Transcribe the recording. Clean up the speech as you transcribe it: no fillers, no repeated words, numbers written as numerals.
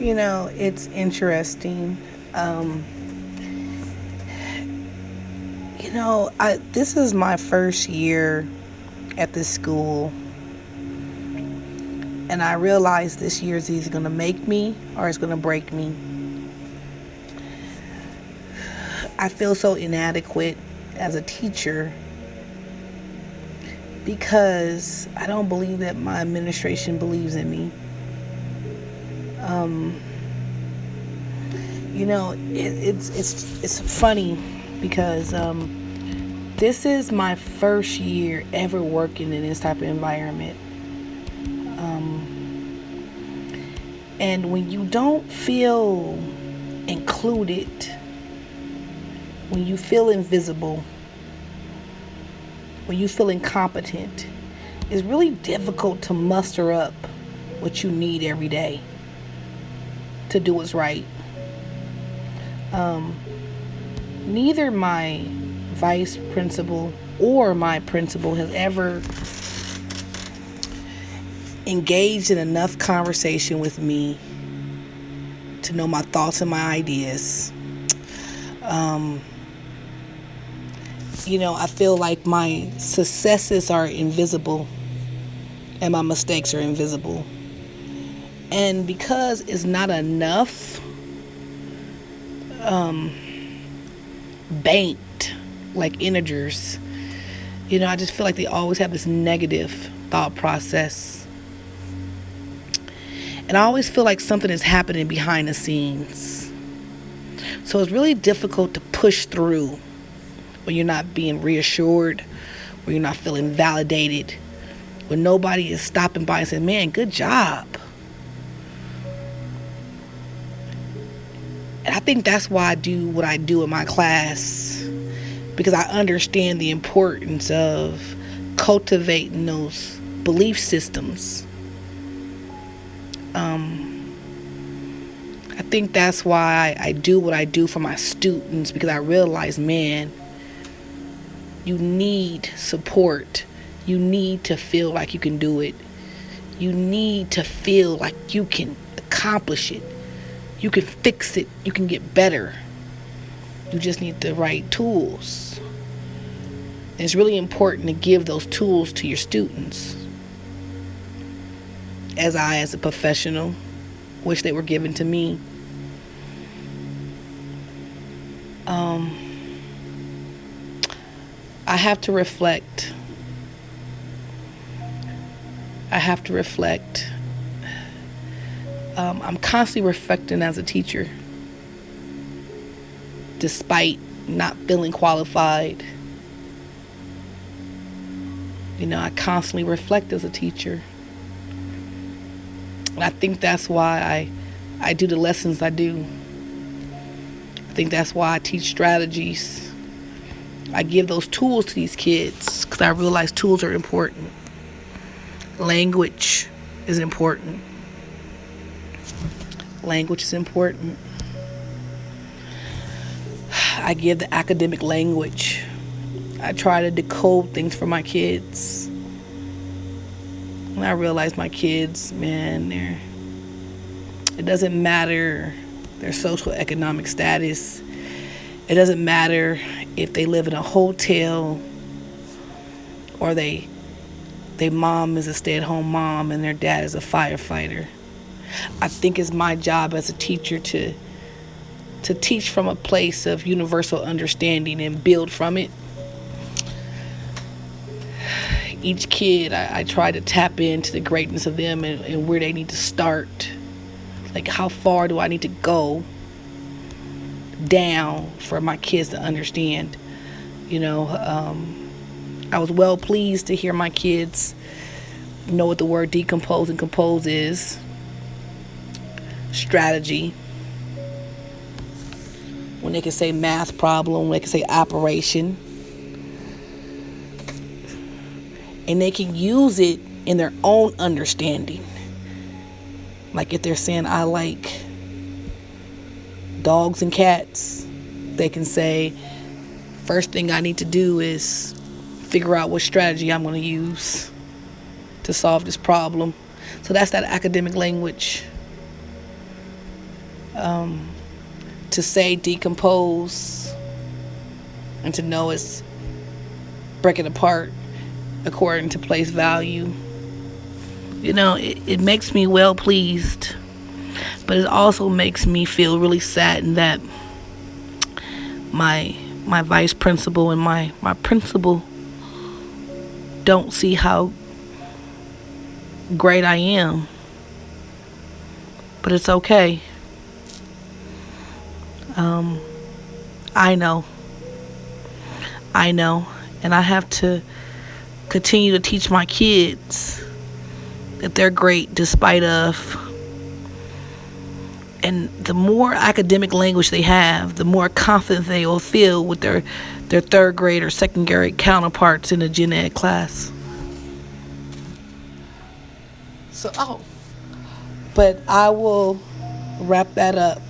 It's interesting. Um, this is my first year at this school, and I realize this year is either going to make me or it's going to break me. I feel so inadequate as a teacher because I don't believe that my administration believes in me. Um, it's funny because this is my first year ever working in this type of environment. And when you don't feel included, when you feel invisible, when you feel incompetent, it's really difficult to muster up what you need every day to do what's right. Neither my vice principal or my principal has ever engaged in enough conversation with me to know my thoughts and my ideas. I feel like my successes are invisible and my mistakes are invisible. And because it's not enough banked like integers, I just feel like they always have this negative thought process. And I always feel like something is happening behind the scenes. So it's really difficult to push through when you're not being reassured, when you're not feeling validated, when nobody is stopping by and saying, man, good job. And I think that's why I do what I do in my class, because I understand the importance of cultivating those belief systems. I think that's why I do what I do for my students, because I realize, man, you need support. You need to feel like you can do it. You need to feel like you can accomplish it. You can fix it. You can get better. You just need the right tools. And it's really important to give those tools to your students. As a professional, wish they were given to me. I have to reflect. I'm constantly reflecting as a teacher, despite not feeling qualified. I constantly reflect as a teacher. And I think that's why I do the lessons I do. I think that's why I teach strategies. I give those tools to these kids because I realize tools are important. Language is important. Language is important. I give the academic language. I try to decode things for my kids. And I realize my kids, man, it doesn't matter their social economic status. It doesn't matter if they live in a hotel or their mom is a stay-at-home mom and their dad is a firefighter. I think it's my job as a teacher to teach from a place of universal understanding and build from it. Each kid, I try to tap into the greatness of them and where they need to start. Like, how far do I need to go down for my kids to understand? I was well pleased to hear my kids know what the word decompose and compose is. Strategy. When they can say math problem, when they can say operation. And they can use it in their own understanding. Like if they're saying, I like dogs and cats, they can say, first thing I need to do is figure out what strategy I'm going to use to solve this problem. So that's that academic language. To say decompose and to know it's breaking apart according to place value. It makes me well pleased, but it also makes me feel really saddened that my vice principal and my principal don't see how great I am. But it's okay. I know. I know. And I have to continue to teach my kids that they're great despite of. And the more academic language they have, the more confident they will feel with their third grade or second grade counterparts in a gen ed class. But I will wrap that up.